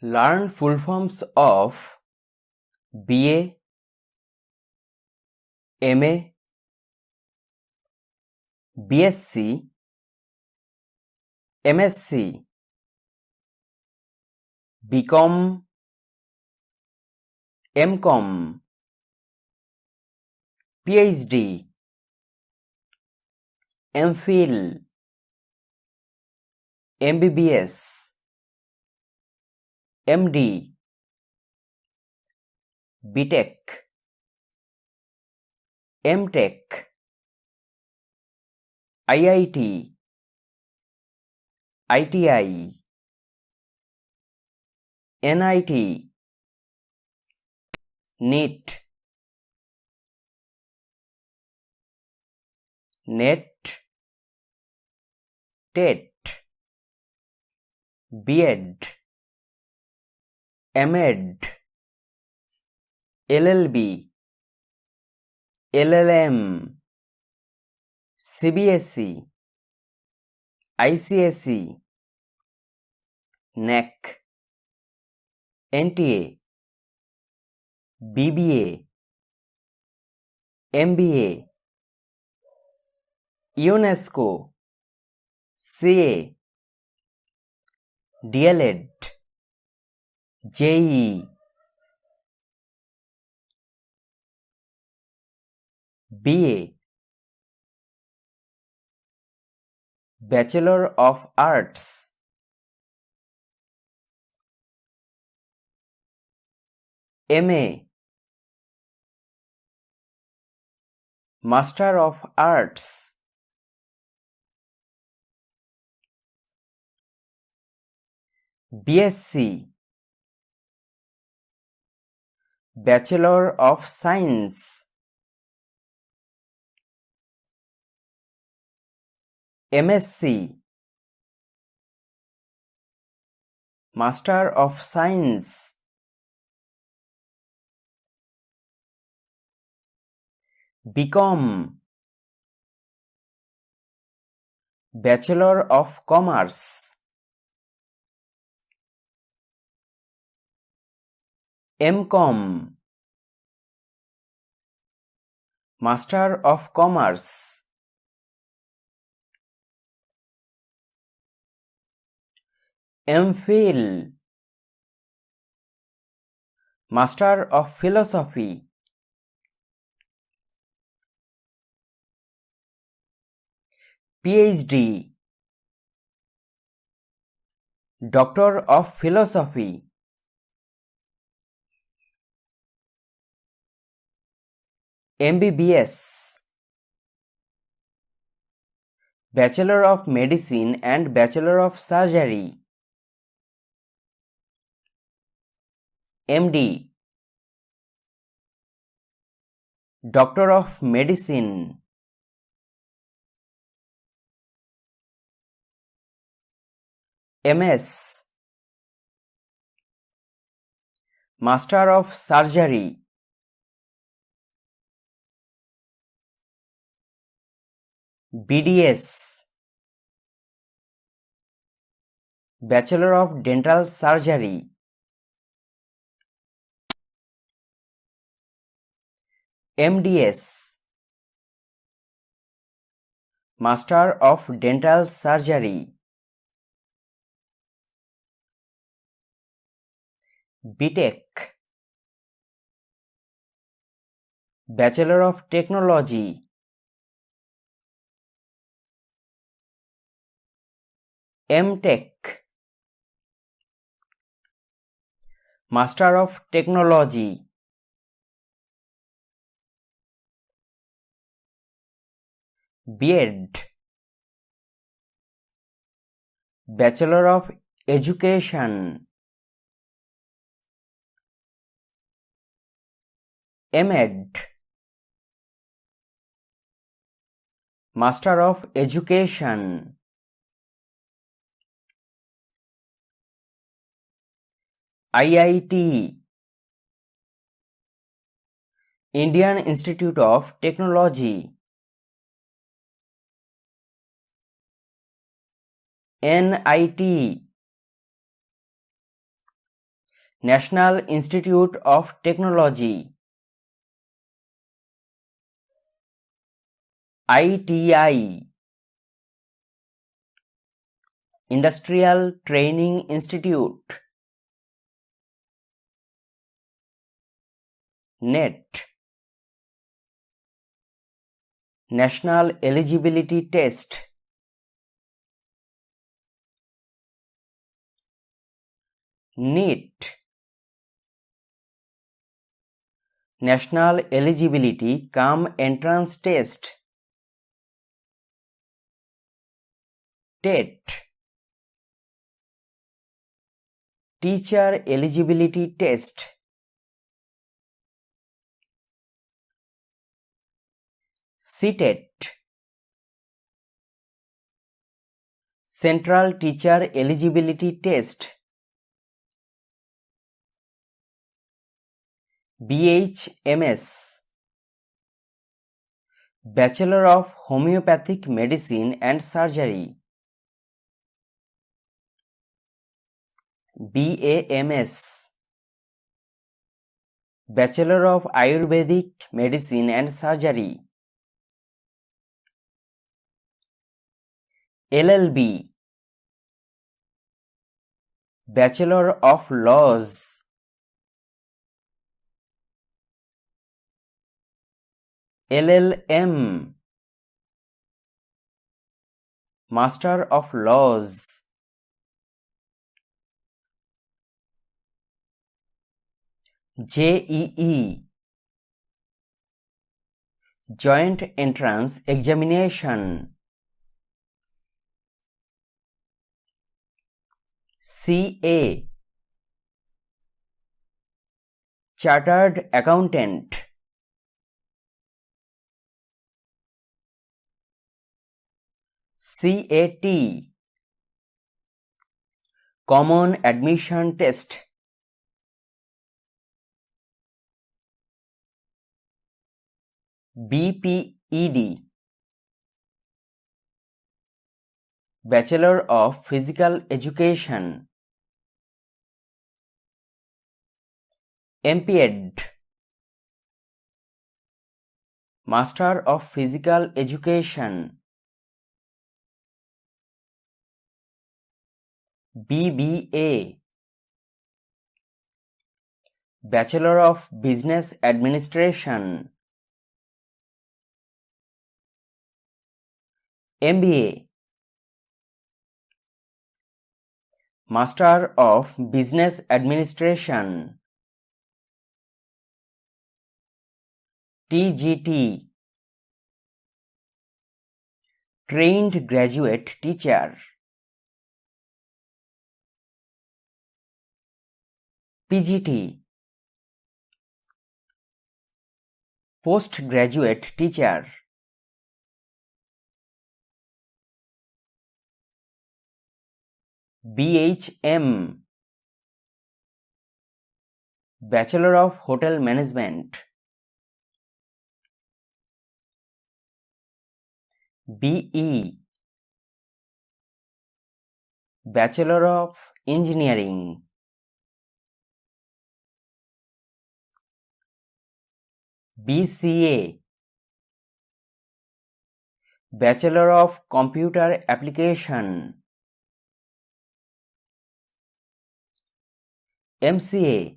Learn full forms of BA, MA, BSc, MSc, BCom, MCom, PhD, MPhil, MBBS, MD, BTech, MTech, IIT, ITI, NIT, NEET, NET, TET, B.Ed, M.Ed, LLB, LLM, CBSE, ICSE, NAC, NTA, BBA, MBA, UNESCO, CA, DLED, JEE, BA, Bachelor of Arts, MA, Master of Arts, BSc, Bachelor of Science, MSc, Master of Science, BCom, Bachelor of Commerce, MCom, Master of Commerce, MPhil, Master of Philosophy, PhD, Doctor of Philosophy, MBBS, Bachelor of Medicine and Bachelor of Surgery, MD, Doctor of Medicine, MS, Master of Surgery, BDS, Bachelor of Dental Surgery, MDS, Master of Dental Surgery, BTech, Bachelor of Technology, MTech, Master of Technology, B.Ed, Bachelor of Education, M.Ed, Master of Education, IIT, Indian Institute of Technology, NIT, National Institute of Technology, ITI, Industrial Training Institute, NET, National Eligibility Test, NEET, National Eligibility Cum Entrance Test, TET, Teacher Eligibility Test, CTET, Central Teacher Eligibility Test, BHMS, Bachelor of Homeopathic Medicine and Surgery, BAMS, Bachelor of Ayurvedic Medicine and Surgery, LLB, Bachelor of Laws, LLM, Master of Laws, JEE, Joint Entrance Examination, CA, Chartered Accountant, CAT, Common Admission Test, BPED, Bachelor of Physical Education, MPEd, Master of Physical Education, BBA, Bachelor of Business Administration, MBA, Master of Business Administration, TGT, Trained Graduate Teacher, PGT, Postgraduate Teacher, BHM, Bachelor of Hotel Management, BE, Bachelor of Engineering, BCA, Bachelor of Computer Application, MCA,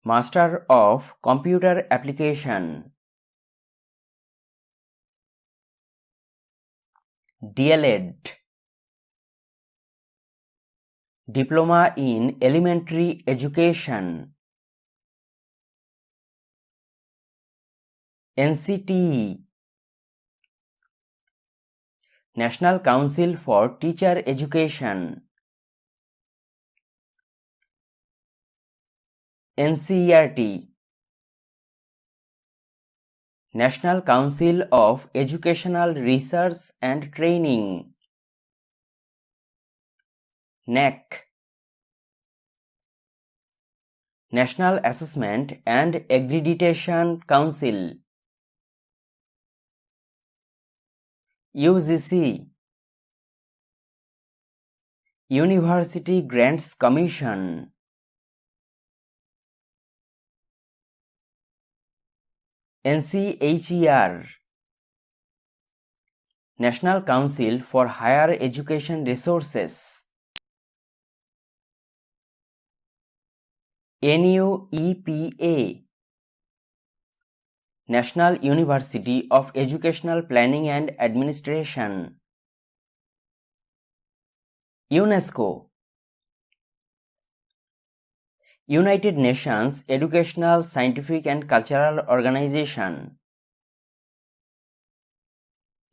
Master of Computer Application, DLED, Diploma in Elementary Education, NCTE, National Council for Teacher Education, NCERT, National Council of Educational Research and Training, NAC, National Assessment and Accreditation Council, UGC, University Grants Commission. NCHER, National Council for Higher Education Resources. NUEPA, National University of Educational Planning and Administration. UNESCO, United Nations Educational, Scientific and Cultural Organization.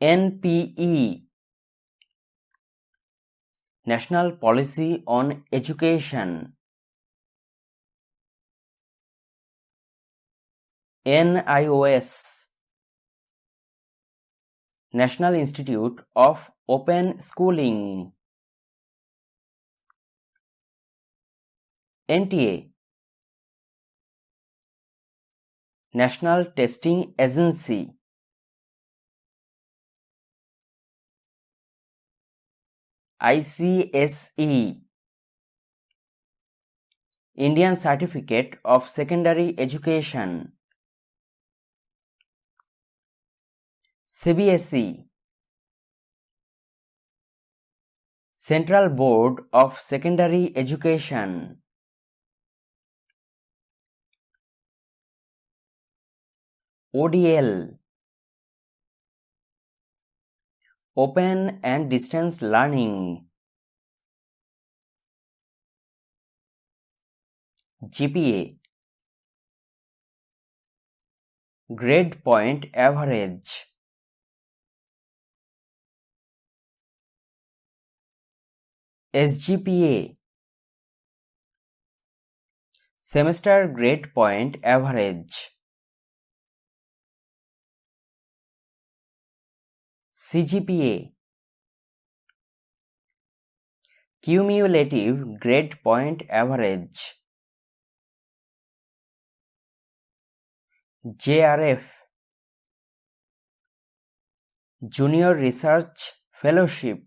NPE, National Policy on Education. NIOS, National Institute of Open Schooling. NTA, National Testing Agency. ICSE, Indian Certificate of Secondary Education. CBSE, Central Board of Secondary Education. ODL, Open and Distance Learning. GPA, Grade Point Average. SGPA, Semester Grade Point Average. CGPA, Cumulative Grade Point Average. JRF, Junior Research Fellowship.